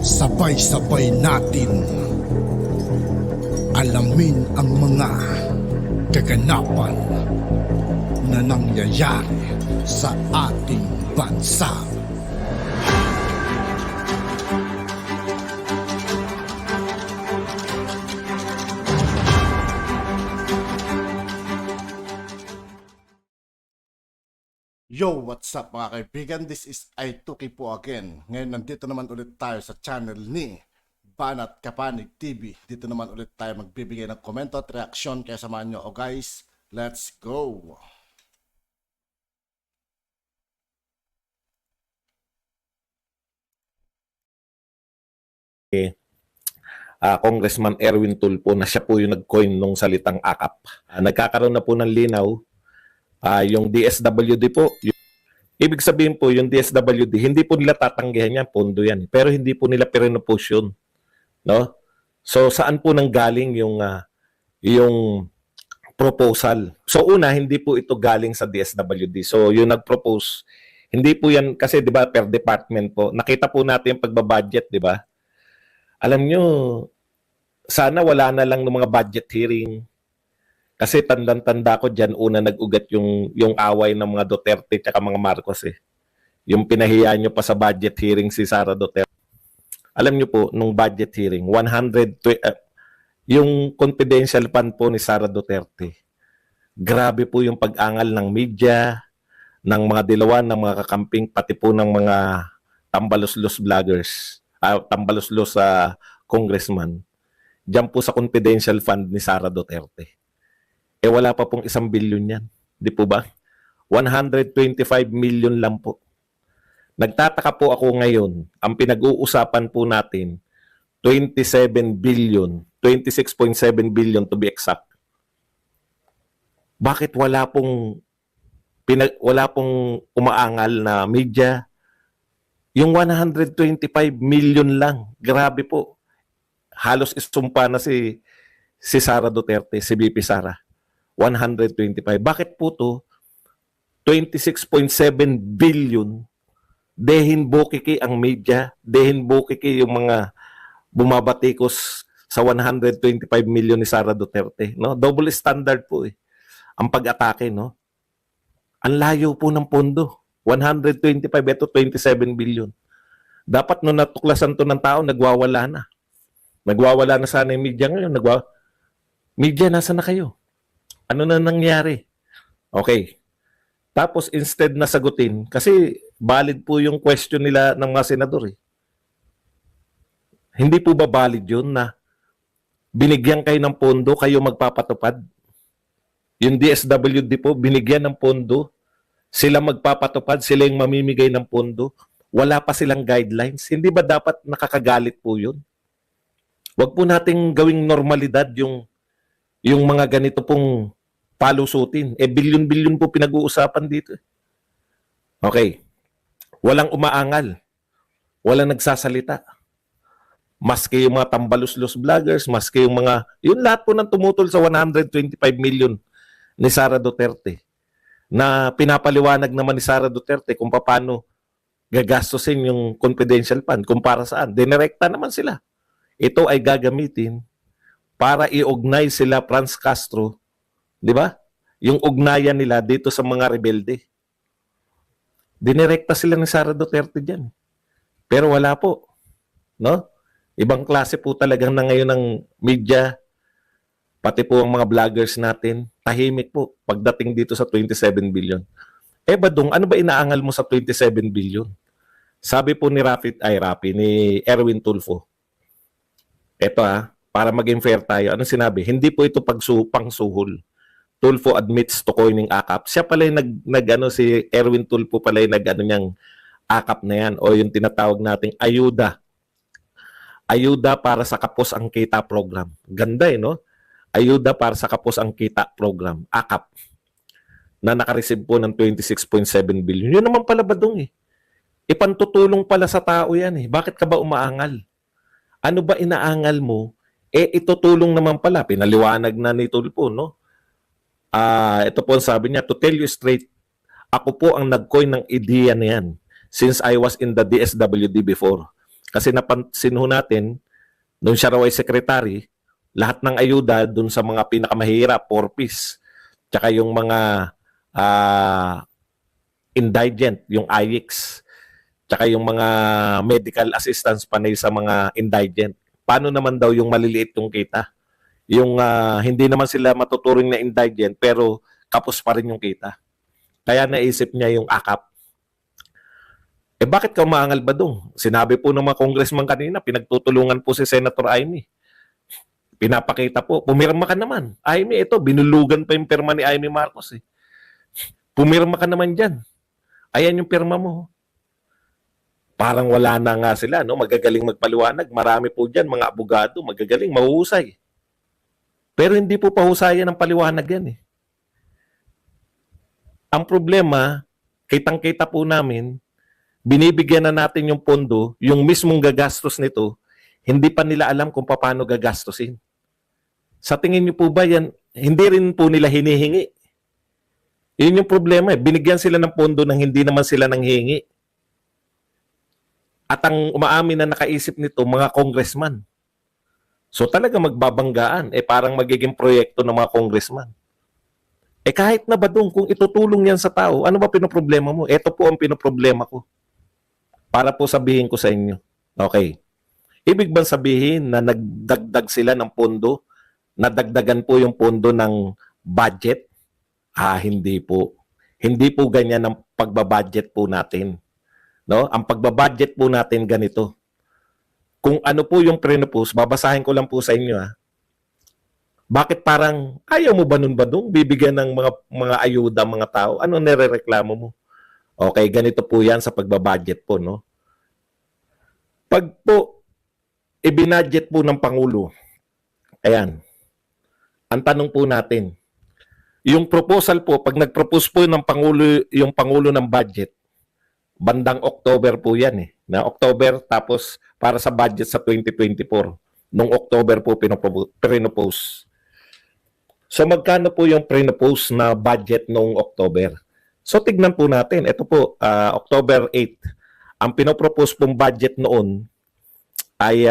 Sabay-sabay natin alamin ang mga kaganapan na nangyayari sa ating bansa. Yo, what's up mga kaibigan? This is I2K po again. Ngayon nandito naman ulit tayo sa channel ni Banat Kapanig TV. Dito naman ulit tayo magbibigay ng komento at reaksyon. Kaya samahan nyo. O guys, let's go! Congressman Erwin Tulfo na siya po yung nag-coin nung salitang akap. Nagkakaroon na po ng linaw yung DSWD po. Ibig sabihin po yung DSWD, hindi po nila tatanggihan yan, pondo yan. Pero hindi po nila pinupus yun. No? So saan po nanggaling yung proposal? So una, hindi po ito galing sa DSWD. So yung nag-propose, hindi po yan, kasi di ba per department po, nakita po natin yung pagbabudget, di ba? Alam nyo, sana wala na lang ng mga budget hearing. Kasi tandang-tanda ko dyan, una nag-ugat yung away ng mga Duterte at mga Marcos eh. Yung pinahiya nyo pa sa budget hearing si Sara Duterte. Alam nyo po, nung budget hearing, yung confidential fund po ni Sara Duterte, grabe po yung pag-angal ng media, ng mga dilawan, ng mga kakamping, pati po ng mga tambalos-los vloggers, tambalos-los sa congressman, dyan po sa confidential fund ni Sara Duterte. Eh wala pa pong 1 billion yan. Di po ba? 125 million lang po. Nagtataka po ako ngayon, ang pinag-uusapan po natin, 27 billion, 26.7 billion to be exact. Bakit wala pong umaangal na media? Yung 125 million lang, grabe po. Halos isumpa na si Sara Duterte, si VP Sara. 125. Bakit po to? 26.7 billion. Dehin bukiki ang media, dehin bukiki yung mga bumabatikos sa 125 million ni Sara Duterte. No? Double standard po eh. Ang pag-atake, no? Ang layo po ng pondo. 125, ito 27 billion. Dapat nung natuklasan to ng tao, nagwawala na. Nagwawala na sana yung media ngayon. Media, nasa na kayo? Ano na nangyari? Okay. Tapos instead na sagutin, kasi valid po yung question nila ng mga senador eh. Hindi po ba valid yun na binigyan kayo ng pondo, kayo magpapatupad? Yung DSWD po, binigyan ng pondo, sila magpapatupad, sila yung mamimigay ng pondo, wala pa silang guidelines. Hindi ba dapat nakakagalit po yun? Huwag po nating gawing normalidad yung mga ganito pong palusutin. Eh, bilyon-bilyon po pinag-uusapan dito. Okay. Walang umaangal. Walang nagsasalita. Maski yung mga tambalos-los vloggers, maski yung mga, yun lahat po nang tumutol sa 125 million ni Sara Duterte na pinapaliwanag naman ni Sara Duterte kung paano gagastusin yung confidential fund, kung para saan. Dinirekta naman sila. Ito ay gagamitin para i-ugnay sila Franz Castro, di ba? Yung ugnayan nila dito sa mga rebelde. Dinirekta sila ni Sara Duterte diyan. Pero wala po, no? Ibang klase po talagang na ngayon ng media, pati po ang mga vloggers natin, tahimik po pagdating dito sa 27 billion. Eh Badong, ano ba inaangal mo sa 27 billion? Sabi po ni ni Erwin Tulfo. Eto para maging fair tayo, anong sinabi? Hindi po ito pangsuhol. Tulfo admits to coining akap. Siya pala yung si Erwin Tulfo pala yung niyang akap na yan o yung tinatawag nating ayuda. Ayuda para sa Kapos ang Kita program. Ganda no? Ayuda para sa Kapos ang Kita program. Akap. Na nakareceive po ng 26.7 billion. Yun naman pala Badong eh. Ipantutulong pala sa tao yan eh. Bakit ka ba umaangal? Ano ba inaangal mo? Eh itutulong naman pala. Pinaliwanag na ni Tulfo, no? Ito po sabi niya, to tell you straight, Ako po ang nag-coin ng ideya na yan since I was in the DSWD before. Kasi napansin ho natin, nung siya raw ay secretary, lahat ng ayuda dun sa mga pinakamahirap, poor piece, tsaka yung mga indigent, yung IX, tsaka yung mga medical assistance panay sa mga indigent. Paano naman daw yung maliliit yung kita? Yung hindi naman sila matuturing na indigent pero kapos pa rin yung kita. Kaya naisip niya yung akap. Eh bakit ka umaangal ba doon? Sinabi po ng mga congressman kanina, pinagtutulungan po si Senator Amy. Pinapakita po, pumirma ka naman. Amy, ito, binulugan pa yung pirma ni Amy Marcos. Eh. Pumirma ka naman dyan. Ayan yung pirma mo. Parang wala na nga sila, no? Magagaling magpaliwanag. Marami po dyan, mga abogado, magagaling, mahuhusay. Pero hindi po pahusayan ng paliwanag yan eh. Ang problema, kitang-kita po namin, binibigyan na natin yung pondo, yung mismong gagastos nito, hindi pa nila alam kung paano gagastosin. Sa tingin niyo po ba yan, hindi rin po nila hinihingi. Yun yung problema eh. Binigyan sila ng pondo nang hindi naman sila nanghihingi. At ang umaamin na nakaisip nito, mga congressman. So talaga magbabanggaan, eh parang magiging proyekto ng mga congressman. Eh kahit na ba doon, kung itutulong yan sa tao, ano ba pinoproblema mo? Ito po ang pinoproblema ko. Para po sabihin ko sa inyo. Okay. Ibig bang sabihin na nagdagdag sila ng pondo? Nadagdagan po yung pondo ng budget? Hindi po. Hindi po ganyan ang pagbabudget po natin. No? Ang pagbabudget po natin ganito. Kung ano po yung pre-propose, babasahin ko lang po sa inyo. Bakit parang ayaw mo ba nun ba dong bibigyan ng mga ayuda mga tao? Ano nirereklamo mo? Okay, ganito po 'yan sa pagbabudget po, no? Pag po ibinudget po ng pangulo. Ayan. Ang tanong po natin, yung proposal po pag nag-propose po ng pangulo yung pangulo ng budget, bandang October po 'yan eh. Na October tapos para sa budget sa 2024. Nung October po pinopose. So magkano po yung pre-propose na budget noong October? So tignan po natin. Ito po, October 8. Ang pinopropose pong budget noon ay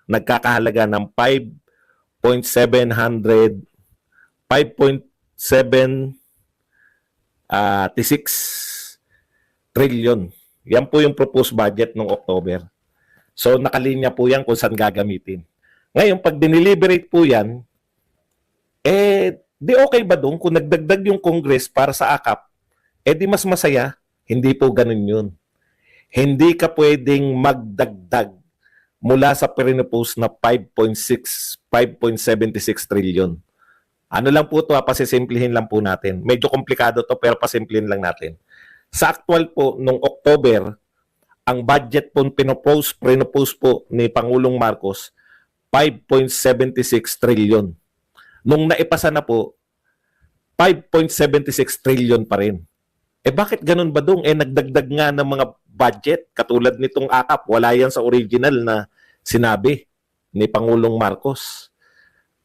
nagkakahalaga ng 5.76 trillion. Yan po yung proposed budget noong October. So nakalinya po yan kung saan gagamitin. Ngayon, pag dineliberate po yan, di okay ba doon kung nagdagdag yung Congress para sa AKAP, di mas masaya? Hindi po ganun yun. Hindi ka pwedeng magdagdag mula sa pinopose na 5.76 trillion. Ano lang po ito, pasisimplihin lang po natin. Medyo komplikado to pero pasimplihin lang natin. Sa actual po, nung October, ang budget po pinopose po ni Pangulong Marcos, 5.76 trillion. Nung naipasa na po, 5.76 trillion pa rin. Bakit ganun ba dong? Nagdagdag nga ng mga budget. Katulad nitong AKAP, wala yan sa original na sinabi ni Pangulong Marcos.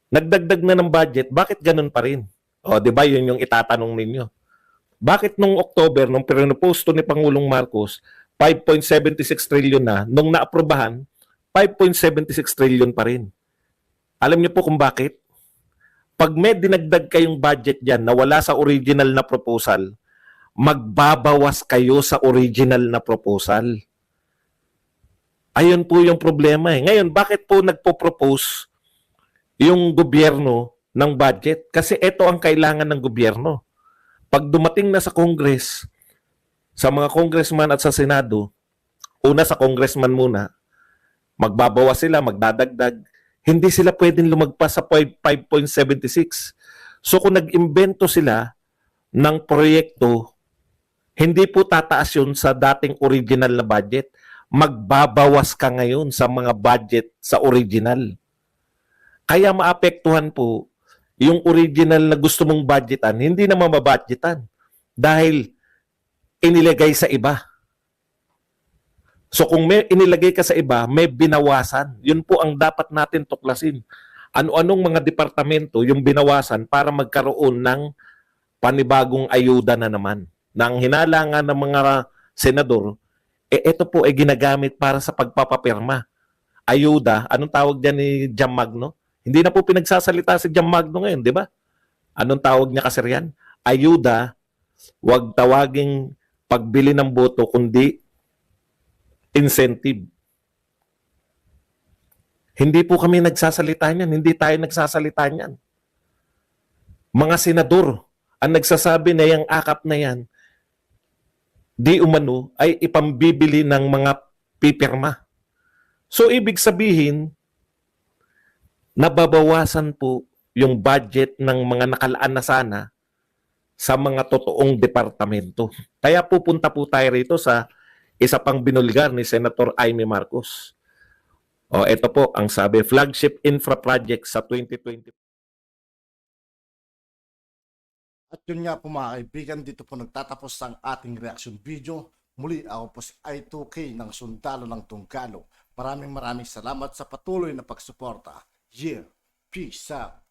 Nagdagdag na ng budget, bakit ganun pa rin? Di ba yun yung itatanong ninyo? Bakit nung October, nung pinopose to ni Pangulong Marcos, 5.76 trillion na, nung naaprobahan, 5.76 trillion pa rin. Alam niyo po kung bakit? Pag may dinagdag kayong budget dyan na wala sa original na proposal, magbabawas kayo sa original na proposal. Ayun po yung problema eh. Ngayon, bakit po nagpo-propose yung gobyerno ng budget? Kasi ito ang kailangan ng gobyerno. Pag dumating na sa Congress, sa mga congressman at sa Senado, una sa congressman muna, magbabawas sila, magdadagdag, hindi sila pwedeng lumagpas sa 5.76. So kung nag-imbento sila ng proyekto, hindi po tataas yun sa dating original na budget. Magbabawas ka ngayon sa mga budget sa original. Kaya maapektuhan po yung original na gusto mong budgetan, hindi na mababudgetan dahil inilagay sa iba. So kung may inilagay ka sa iba, may binawasan. Yun po ang dapat natin tuklasin. Ano-anong mga departamento yung binawasan para magkaroon ng panibagong ayuda na naman. ng hinalangan ng mga senador, ito po ay ginagamit para sa pagpapapirma. Ayuda, anong tawag dyan ni Jam Magno? Hindi na po pinagsasalita si Jam Magno ngayon, di ba? Anong tawag niya kasi riyan? Ayuda, wag tawaging pagbili ng boto, kundi incentive. Hindi po kami nagsasalita niyan. Hindi tayo nagsasalita niyan. Mga senador ang nagsasabi na yung akap na yan, di umano ay ipambibili ng mga pipirma. So, ibig sabihin, nababawasan po yung budget ng mga nakalaan na sana sa mga totoong departamento. Kaya pupunta po tayo rito sa isa pang binulgar ni Senator Amy Marcos. O, ito po ang sabi, flagship infra project sa 2020. At yun nga po mga kaibigan, dito po nagtatapos ang ating reaction video. Muli ako po si I2K ng Sundalo ng Tunggalo. Maraming salamat sa patuloy na pagsuporta. Yeah, peace out.